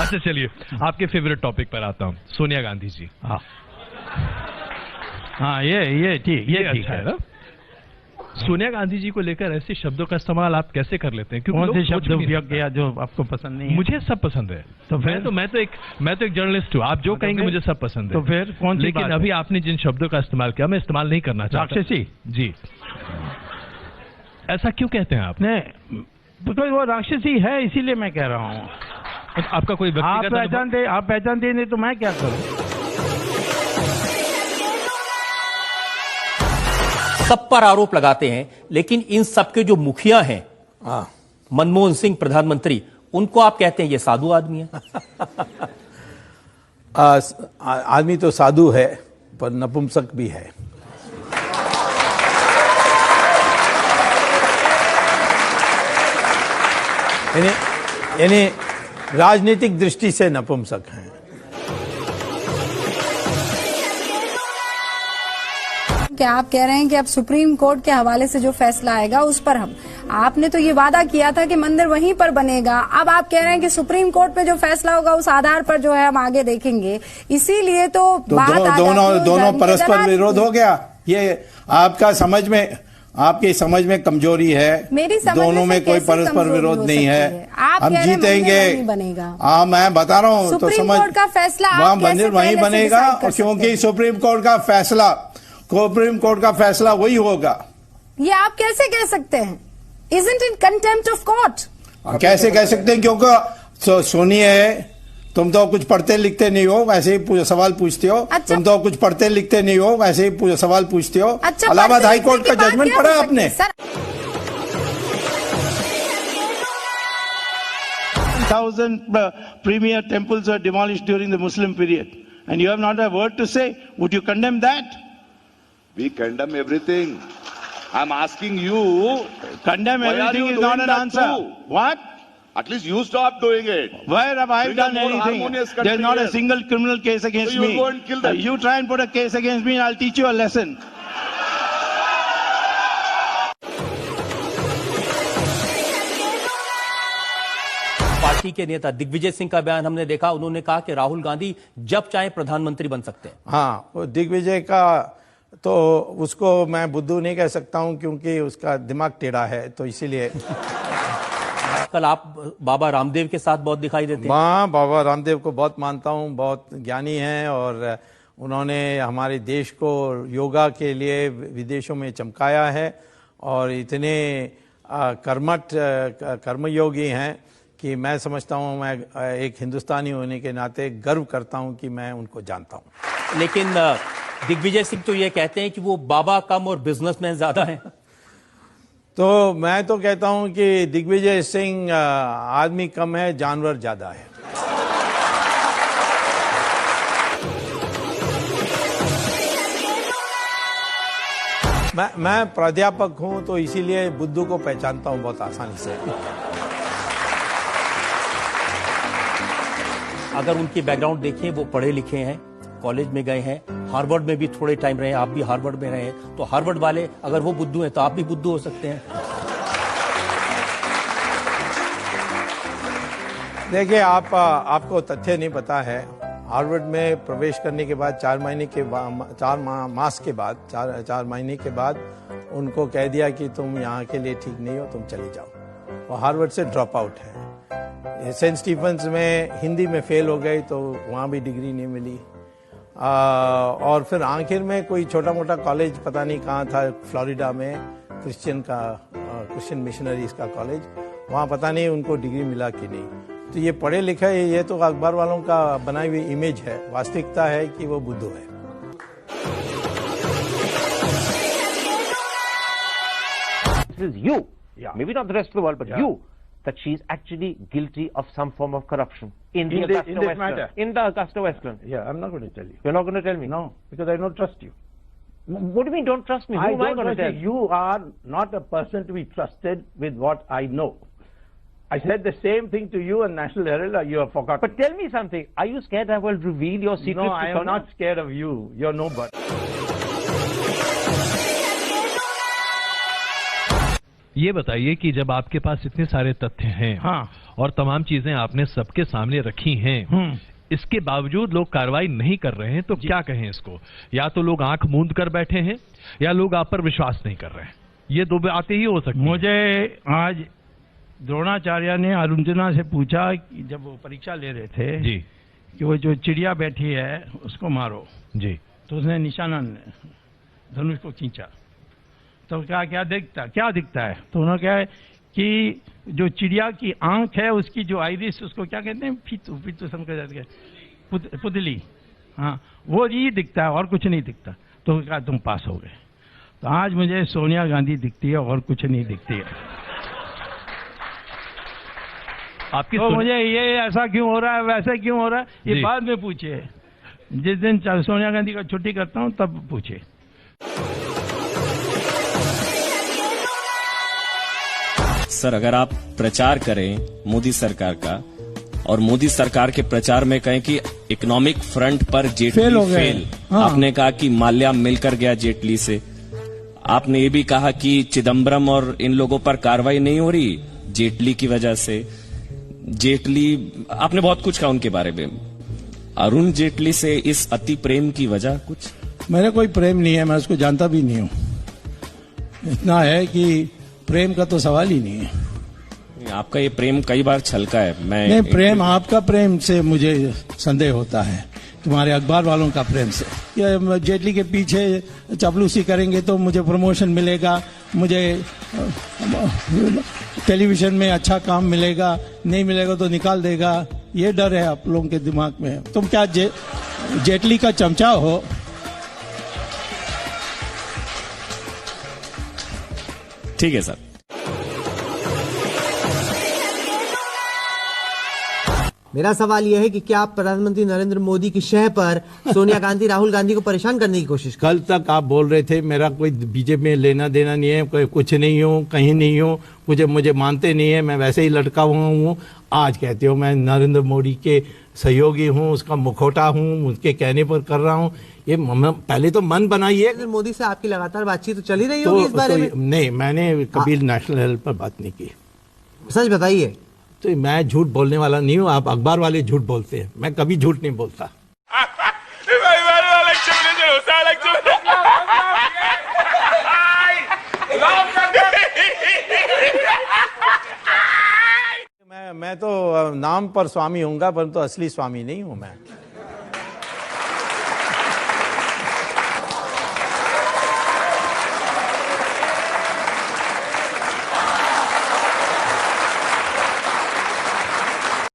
अच्छा चलिए आपके फेवरेट टॉपिक पर आता हूँ, सोनिया गांधी जी। हाँ ये ठीक, ये अच्छा है ना। सोनिया गांधी जी को लेकर ऐसे शब्दों का इस्तेमाल आप कैसे कर लेते हैं? कौन से शब्द उपयोग किया जो आपको पसंद नहीं है? मुझे सब पसंद है। तो फिर मैं तो एक जर्नलिस्ट हूँ, आप जो कहेंगे मुझे सब पसंद है। तो फिर कौन सी लेकिन अभी आपने जिन शब्दों का इस्तेमाल किया मैं इस्तेमाल नहीं करना चाहता। राक्षसी जी, ऐसा क्यों कहते हैं आप? नहीं, बिकॉज वो राक्षसी है इसीलिए मैं कह रहा हूँ। आपका कोई आप पहचान दे नहीं तो मैं क्या करूँ? सब पर आरोप लगाते हैं, लेकिन इन सबके जो मुखिया हैं, मनमोहन सिंह प्रधानमंत्री, उनको आप कहते हैं ये साधु आदमी है। आदमी तो साधु है पर नपुंसक भी है। यानी राजनीतिक दृष्टि से नपुंसक हैं। क्या आप कह रहे हैं कि अब सुप्रीम कोर्ट के हवाले से जो फैसला आएगा उस पर आपने तो ये वादा किया था कि मंदिर वहीं पर बनेगा, अब आप कह रहे हैं कि सुप्रीम कोर्ट पे जो फैसला होगा उस आधार पर जो है हम आगे देखेंगे, इसीलिए तो दोनों परस्पर विरोध हो गया। ये आपकी समझ में कमजोरी है। मेरी समझ दोनों में कोई परस्पर विरोध नहीं है। हम जीतेंगे। हाँ, मैं बता रहा हूँ तो समझ, कोर्ट का फैसला मंदिर वहीं बनेगा, क्योंकि सुप्रीम कोर्ट का फैसला वही होगा। ये आप कैसे कह सकते हैं? Isn't it contempt of court? कैसे कह सकते हैं? क्योंकि सुनिए, तुम तो कुछ पढ़ते लिखते नहीं हो, वैसे ही सवाल पूछते हो। अच्छा, तुम तो कुछ पढ़ते लिखते नहीं हो, वैसे ही सवाल पूछते हो। अच्छा, इलाहाबाद हाई कोर्ट का जजमेंट पढ़ा आपने? 1,000 premier temples were demolished during the Muslim period, and you have not a word to say. Would you condemn that? We condemn everything. I'm asking you. Condemn everything is not an answer. What? At least you stop doing it. Where have I done anything? There's not a single criminal case against me. So you go and kill them. You try and put a case against me and I'll teach you a lesson. Party के नेता दिग्विजय सिंह का बयान हमने देखा, उन्होंने कहा कि राहुल गांधी जब चाहे प्रधानमंत्री बन सकते हैं। हाँ, वो दिग्विजय का तो उसको मैं बुद्धू नहीं कह सकता हूं क्योंकि उसका दिमाग टेढ़ा है, तो इसीलिए। कल आप बाबा रामदेव के साथ बहुत दिखाई देते हैं। हाँ, बाबा रामदेव को बहुत मानता हूं, बहुत ज्ञानी हैं और उन्होंने हमारे देश को योगा के लिए विदेशों में चमकाया है और इतने कर्मयोगी हैं कि मैं समझता हूं, मैं एक हिंदुस्तानी होने के नाते गर्व करता हूं कि मैं उनको जानता हूं। लेकिन दिग्विजय सिंह तो ये कहते हैं कि वो बाबा कम और बिजनेसमैन ज्यादा हैं। तो मैं तो कहता हूं कि दिग्विजय सिंह आदमी कम है, जानवर ज्यादा है। मैं प्राध्यापक हूं तो इसीलिए बुद्धू को पहचानता हूं बहुत आसानी से। अगर उनकी बैकग्राउंड देखिए, वो पढ़े लिखे हैं, कॉलेज में गए हैं, हार्वर्ड में भी थोड़े टाइम रहे, आप भी हार्वर्ड में रहे हैं, तो हार्वर्ड वाले अगर वो बुद्धू हैं तो आप भी बुद्धू हो सकते हैं। देखिए, आपको तथ्य नहीं पता है। हार्वर्ड में प्रवेश करने के बाद 4 महीने के बाद उनको कह दिया कि तुम यहाँ के लिए ठीक नहीं हो, तुम चले जाओ। वो हार्वर्ड से ड्रॉप आउट है। सेंट स्टीफेंस में हिंदी में फेल हो गए तो वहाँ भी डिग्री नहीं मिली। और फिर आखिर में कोई छोटा मोटा कॉलेज पता नहीं कहाँ था, फ्लोरिडा में क्रिश्चियन मिशनरीज का कॉलेज, वहाँ पता नहीं उनको डिग्री मिला कि नहीं। तो ये पढ़े लिखे, ये तो अखबार वालों का बनाई हुई इमेज है, वास्तविकता है कि वो बुद्धू है। This is you, maybe not the rest of the world, but you, that she's actually guilty of some form of corruption in the Augusta Westland. Yeah, I'm not going to tell you. You're not going to tell me? No, because I don't trust you. What do you mean don't trust me? Who am I going to tell? You are not a person to be trusted with what I know. I said the same thing to you and National Herald, or you have forgotten. But tell me something. Are you scared I will reveal your secrets? No, I am not scared of you. You're nobody. ये बताइए कि जब आपके पास इतने सारे तथ्य हैं हाँ। और तमाम चीजें आपने सबके सामने रखी हैं, इसके बावजूद लोग कार्रवाई नहीं कर रहे हैं, तो क्या कहें इसको? या तो लोग आंख मूंद कर बैठे हैं या लोग आप पर विश्वास नहीं कर रहे हैं। ये दो बातें ही हो सकती हैं। मुझे आज द्रोणाचार्य ने अरुंधना से पूछा कि जब वो परीक्षा ले रहे थे जी कि वो जो चिड़िया बैठी है उसको मारो, जी, तो उसने निशाना धनुष को खींचा, तो क्या दिखता है? तो उन्होंने कहा कि जो चिड़िया की आंख है उसकी जो आइरिस, उसको क्या कहते हैं, फितू समझ जाते हैं, पुतली, हाँ, वो ही दिखता है और कुछ नहीं दिखता। तो कहा तुम पास हो गए। तो आज मुझे सोनिया गांधी दिखती है और कुछ नहीं दिखती है। आपकी तो मुझे ये ऐसा क्यों हो रहा है, वैसे क्यों हो रहा है, ये बाद में पूछिए। जिस दिन सोनिया गांधी का छुट्टी करता हूं तब पूछिए। सर, अगर आप प्रचार करें मोदी सरकार का और मोदी सरकार के प्रचार में कहें कि इकोनॉमिक फ्रंट पर जेटली फेल, हाँ। आपने कहा कि माल्या मिलकर गया जेटली से, आपने ये भी कहा कि चिदम्बरम और इन लोगों पर कार्रवाई नहीं हो रही जेटली की वजह से। जेटली, आपने बहुत कुछ कहा उनके बारे में। अरुण जेटली से इस अति प्रेम की वजह कुछ? मेरा कोई प्रेम नहीं है, मैं उसको जानता भी नहीं हूँ। इतना है कि प्रेम का तो सवाल ही नहीं है। आपका ये प्रेम कई बार छलका है। नहीं, प्रेम, आपका प्रेम से मुझे संदेह होता है, तुम्हारे अखबार वालों का प्रेम से। ये जेटली के पीछे चापलूसी करेंगे तो मुझे प्रमोशन मिलेगा, मुझे टेलीविजन में अच्छा काम मिलेगा, नहीं मिलेगा तो निकाल देगा, ये डर है आप लोगों के दिमाग में। तुम क्या जेटली का चमचा हो? ठीक है सर। मेरा सवाल यह है कि क्या आप प्रधानमंत्री नरेंद्र मोदी की शह पर सोनिया गांधी राहुल गांधी को परेशान करने की कोशिश कर? कल तक आप बोल रहे थे मेरा कोई बीजेपी में लेना देना नहीं है, कोई कुछ नहीं हूँ, कहीं नहीं हूँ, मुझे मानते नहीं है, मैं वैसे ही लटका हुआ हूँ। आज कहते हो मैं नरेंद्र मोदी के सहयोगी हूँ, उसका मुखौटा हूँ, उसके कहने पर कर रहा हूँ। ये पहले तो मन बनाइए। मोदी से आपकी लगातार बातचीत तो चल ही रही होगी इस बारे में? नहीं, मैंने कभी नेशनल हेल्थ पर बात नहीं की। सच बताइए। तो मैं झूठ बोलने वाला नहीं हूँ, आप अखबार वाले झूठ बोलते हैं, मैं कभी झूठ नहीं बोलता। मैं तो नाम पर स्वामी हूँगा, परंतु असली स्वामी नहीं हूँ मैं।